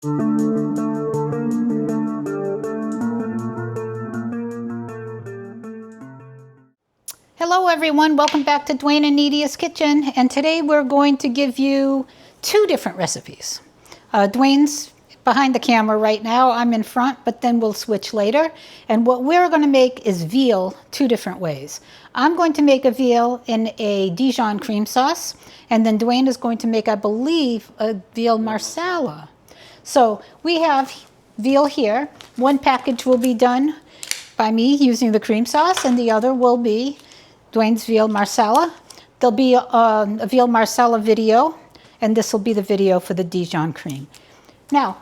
Hello everyone, welcome back to Dwayne and Nidia's Kitchen, and today we're going to give you two different recipes. Dwayne's behind the camera right now, I'm in front, but then we'll switch later. And what we're going to make is veal two different ways. I'm going to make a veal in a Dijon cream sauce, and then Dwayne is going to make, I believe, a veal marsala. So we have veal here. One package will be done by me using the cream sauce, and the other will be Dwayne's veal marsala. There'll be a veal marsala video, and this will be the video for the Dijon cream. Now,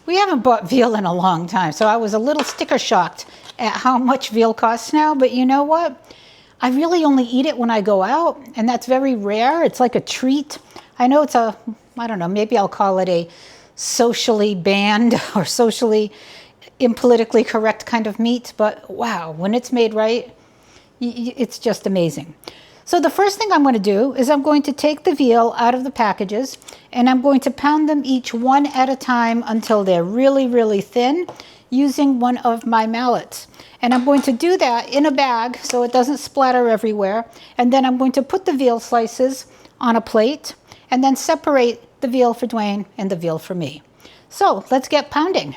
we haven't bought veal in a long time, so I was a little sticker shocked at how much veal costs now, but you know what? I really only eat it when I go out, and that's very rare. It's like a treat. I know it's I don't know, maybe I'll call it a socially banned or socially impolitically correct kind of meat, but wow, when it's made right, it's just amazing. So the first thing I'm going to do is I'm going to take the veal out of the packages, and I'm going to pound them each one at a time until they're really, really thin using one of my mallets. And I'm going to do that in a bag so it doesn't splatter everywhere. And then I'm going to put the veal slices on a plate and then separate the veal for Dwayne and the veal for me. So let's get pounding.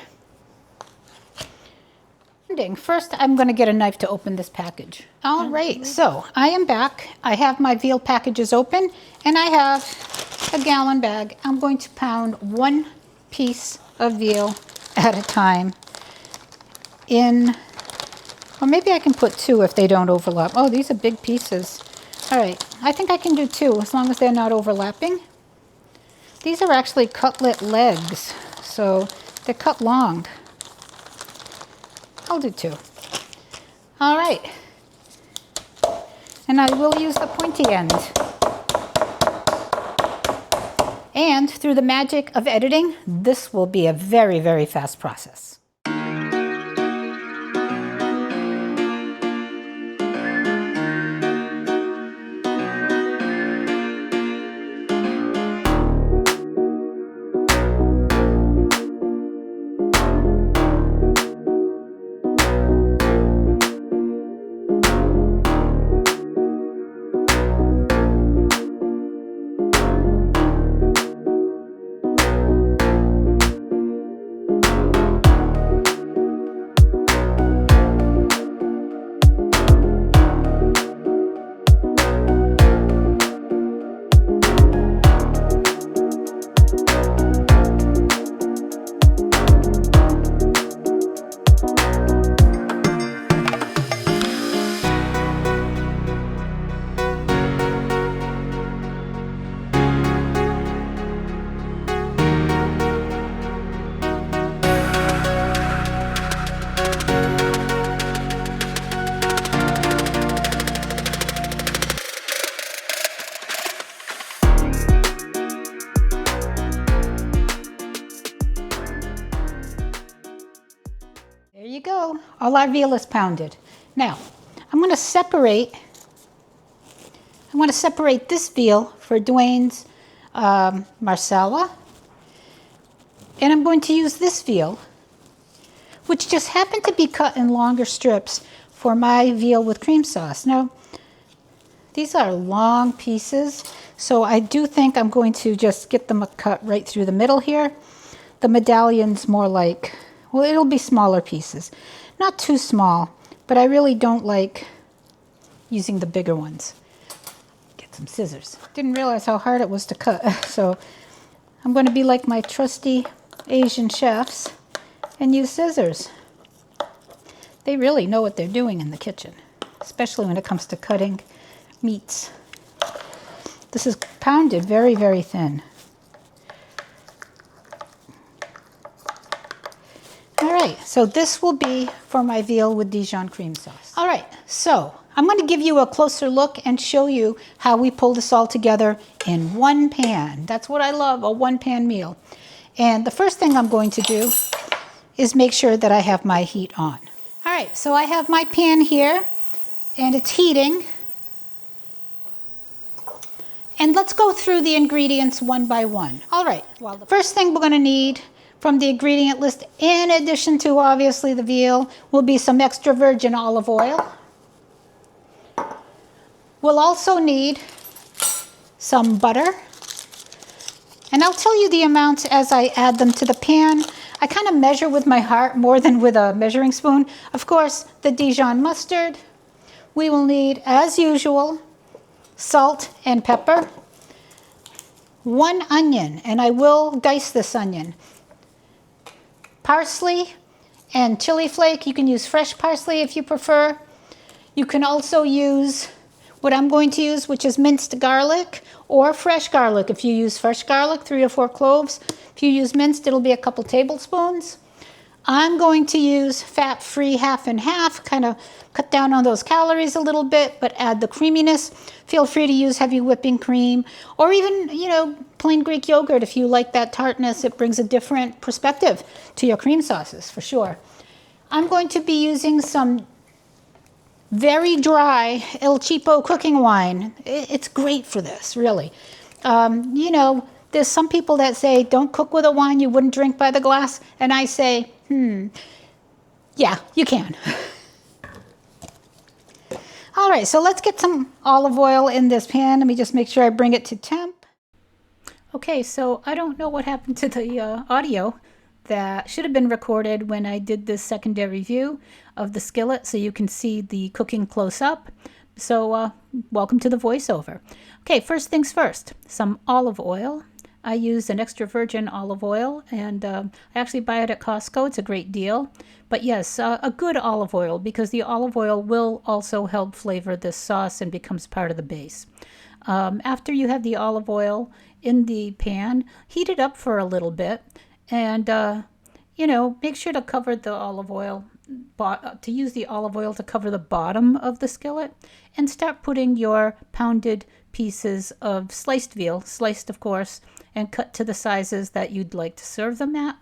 First, I'm going to get a knife to open this package. All right, so I am back. I have my veal packages open, and I have a gallon bag. I'm going to pound one piece of veal at a time in, or maybe I can put two if they don't overlap. Oh, these are big pieces. All right, I think I can do two as long as they're not overlapping. These are actually cutlet legs, so they're cut long. I'll do two. All right. And I will use the pointy end. And through the magic of editing, this will be a very, very fast process. There you go. All our veal is pounded. Now, I'm going to separate this veal for Dwayne's marsala. And I'm going to use this veal, which just happened to be cut in longer strips, for my veal with cream sauce. Now, these are long pieces, so I do think I'm going to just get them cut right through the middle here. The medallion's more like, well, it'll be smaller pieces. Not too small, but I really don't like using the bigger ones. Get some scissors. Didn't realize how hard it was to cut, so I'm going to be like my trusty Asian chefs and use scissors. They really know what they're doing in the kitchen, especially when it comes to cutting meats. This is pounded very, very thin. All right, so this will be for my veal with Dijon cream sauce. All right, so I'm going to give you a closer look and show you how we pull this all together in one pan. That's what I love, a one-pan meal. And the first thing I'm going to do is make sure that I have my heat on. All right, so I have my pan here, and it's heating. And let's go through the ingredients one by one. All right, well, the first thing we're going to need, from the ingredient list, in addition to obviously the veal, will be some extra virgin olive oil. We'll also need some butter. And I'll tell you the amounts as I add them to the pan. I kind of measure with my heart more than with a measuring spoon. Of course, the Dijon mustard. We will need, as usual, salt and pepper. 1 onion, and I will dice this onion. Parsley and chili flake. You can use fresh parsley if you prefer. You can also use what I'm going to use, which is minced garlic or fresh garlic. If you use fresh garlic, 3 or 4 cloves. If you use minced, it'll be a couple tablespoons. I'm going to use fat-free half and half, kind of cut down on those calories a little bit, but add the creaminess. Feel free to use heavy whipping cream or even, plain Greek yogurt if you like that tartness. It brings a different perspective to your cream sauces, for sure. I'm going to be using some very dry El Cheapo cooking wine. It's great for this, really. There's some people that say, don't cook with a wine you wouldn't drink by the glass. And I say, yeah, you can. All right, so let's get some olive oil in this pan. Let me just make sure I bring it to temp. Okay, so I don't know what happened to the audio that should have been recorded when I did this secondary view of the skillet so you can see the cooking close up. So welcome to the voiceover. Okay, first things first, some olive oil. I use an extra virgin olive oil, and I actually buy it at Costco. It's a great deal. But yes, a good olive oil, because the olive oil will also help flavor this sauce and becomes part of the base. After you have the olive oil in the pan, heat it up for a little bit, and make sure to cover the olive oil, to use the olive oil to cover the bottom of the skillet, and start putting your pounded pieces of sliced veal, sliced of course, and cut to the sizes that you'd like to serve them at.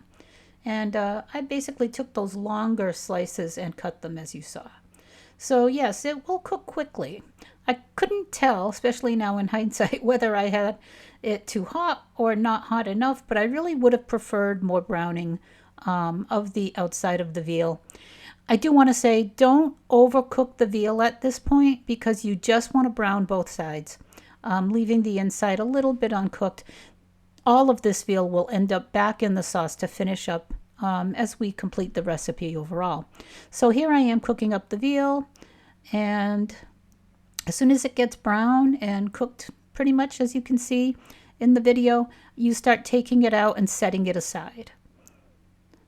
And I basically took those longer slices and cut them as you saw. So yes, it will cook quickly. I couldn't tell, especially now in hindsight, whether I had it too hot or not hot enough, but I really would have preferred more browning of the outside of the veal. I do want to say, don't overcook the veal at this point, because you just want to brown both sides, leaving the inside a little bit uncooked. All of this veal will end up back in the sauce to finish up as we complete the recipe overall. So here I am cooking up the veal, and as soon as it gets brown and cooked pretty much as you can see in the video, you start taking it out and setting it aside.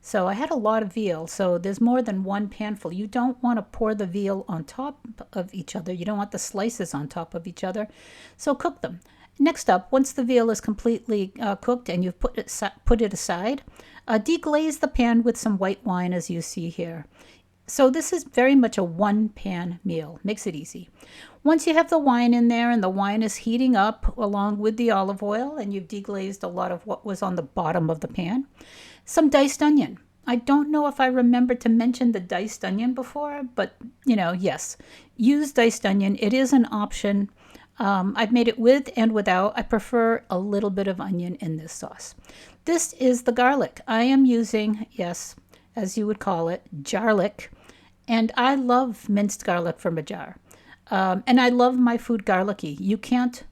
So I had a lot of veal, so there's more than one panful. You don't want to pour the veal on top of each other. You don't want the slices on top of each other. So cook them. Next up, once the veal is completely cooked and you've put it aside, deglaze the pan with some white wine as you see here. So this is very much a one-pan meal. Makes it easy. Once you have the wine in there and the wine is heating up along with the olive oil and you've deglazed a lot of what was on the bottom of the pan, some diced onion. I don't know if I remembered to mention the diced onion before, but yes, use diced onion. It is an option. I've made it with and without. I prefer a little bit of onion in this sauce. This is the garlic. I am using, yes, as you would call it, jarlic. And I love minced garlic from a jar. And I love my food garlicky. You can't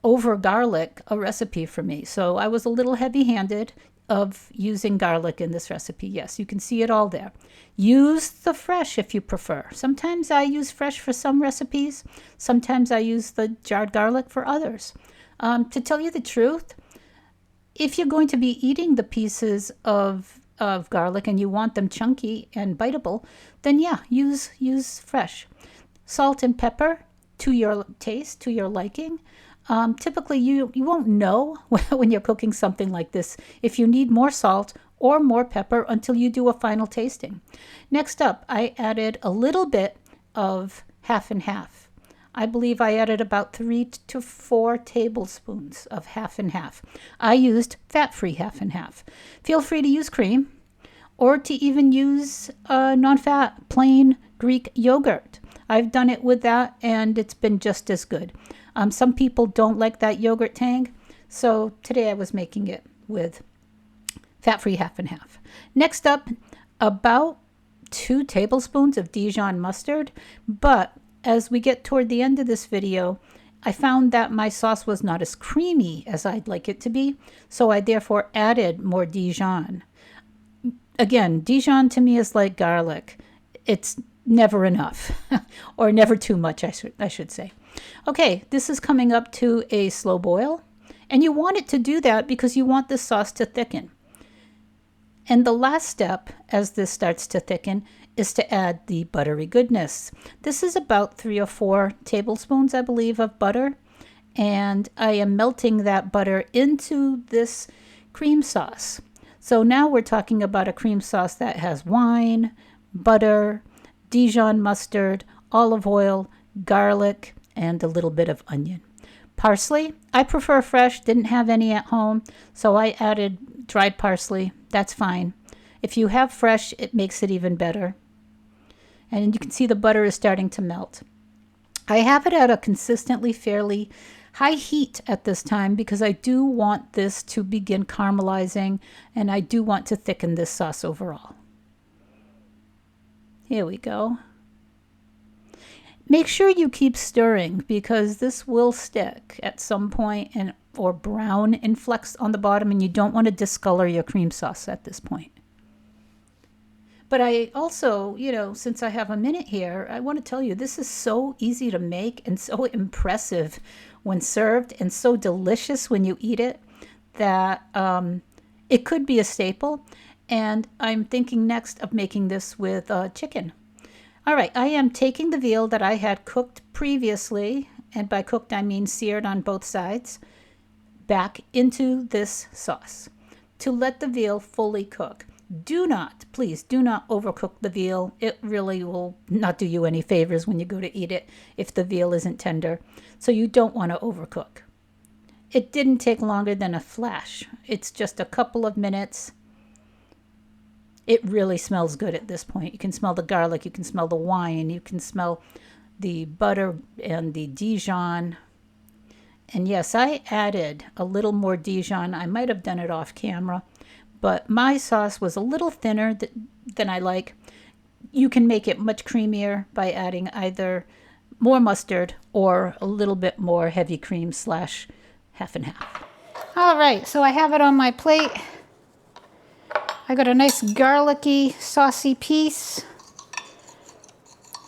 over garlic a recipe for me. So I was a little heavy-handed of using garlic in this recipe. Yes, you can see it all there. Use the fresh if you prefer. Sometimes I use fresh for some recipes. Sometimes I use the jarred garlic for others. To tell you the truth, if you're going to be eating the pieces of garlic and you want them chunky and biteable, then yeah, use fresh. Salt and pepper to your taste, to your liking. Typically, you won't know when you're cooking something like this if you need more salt or more pepper until you do a final tasting. Next up, I added a little bit of half and half. I believe I added about 3 to 4 tablespoons of half and half. I used fat-free half and half. Feel free to use cream or to even use non-fat plain Greek yogurt. I've done it with that and it's been just as good. Some people don't like that yogurt tang, so today I was making it with Fat-free half and half. Next up, about 2 tablespoons of Dijon mustard, but as we get toward the end of this video, I found that my sauce was not as creamy as I'd like it to be, so I therefore added more Dijon. Again, Dijon to me is like garlic. It's never enough, or never too much, I should say. Okay, this is coming up to a slow boil, and you want it to do that because you want this sauce to thicken. And the last step, as this starts to thicken, is to add the buttery goodness. This is about 3 or 4 tablespoons, I believe, of butter. And I am melting that butter into this cream sauce. So now we're talking about a cream sauce that has wine, butter, Dijon mustard, olive oil, garlic, and a little bit of onion. Parsley, I prefer fresh, didn't have any at home, so I added dried parsley. That's fine. If you have fresh, it makes it even better. And you can see the butter is starting to melt. I have it at a consistently fairly high heat at this time because I do want this to begin caramelizing, and I do want to thicken this sauce overall. Here we go. Make sure you keep stirring because this will stick at some point or brown influx on the bottom, and you don't want to discolor your cream sauce at this point. But I also, since I have a minute here, I want to tell you this is so easy to make and so impressive when served and so delicious when you eat it that it could be a staple. And I'm thinking next of making this with chicken. All right, I am taking the veal that I had cooked previously, and by cooked I mean seared on both sides, back into this sauce to let the veal fully cook. Please do not overcook the veal. It really will not do you any favors when you go to eat it if the veal isn't tender. So you don't want to overcook. It didn't take longer than a flash. It's just a couple of minutes. It really smells good at this point. You can smell the garlic, you can smell the wine, you can smell the butter and the Dijon. And yes, I added a little more Dijon. I might have done it off camera, but my sauce was a little thinner than I like. You can make it much creamier by adding either more mustard or a little bit more heavy cream / half and half. All right, so I have it on my plate. I got a nice garlicky, saucy piece.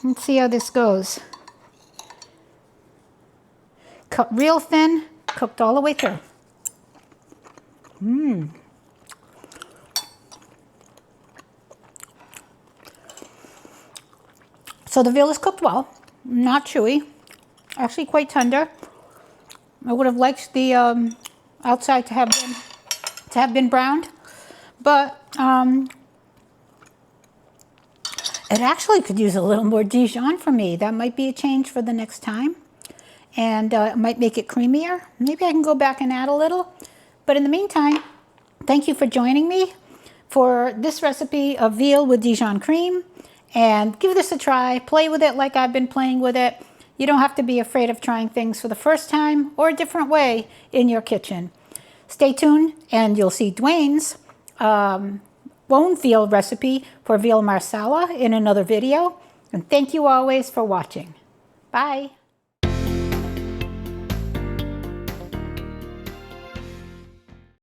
Let's see how this goes. Cut real thin, cooked all the way through. So the veal is cooked well, not chewy, actually quite tender. I would have liked the outside to have been browned, but it actually could use a little more Dijon for me. That might be a change for the next time, and it might make it creamier. Maybe I can go back and add a little. But in the meantime, thank you for joining me for this recipe of veal with Dijon cream. And give this a try. Play with it like I've been playing with it. You don't have to be afraid of trying things for the first time or a different way in your kitchen. Stay tuned and you'll see Dwayne's own veal recipe for veal marsala in another video. And thank you always for watching. Bye.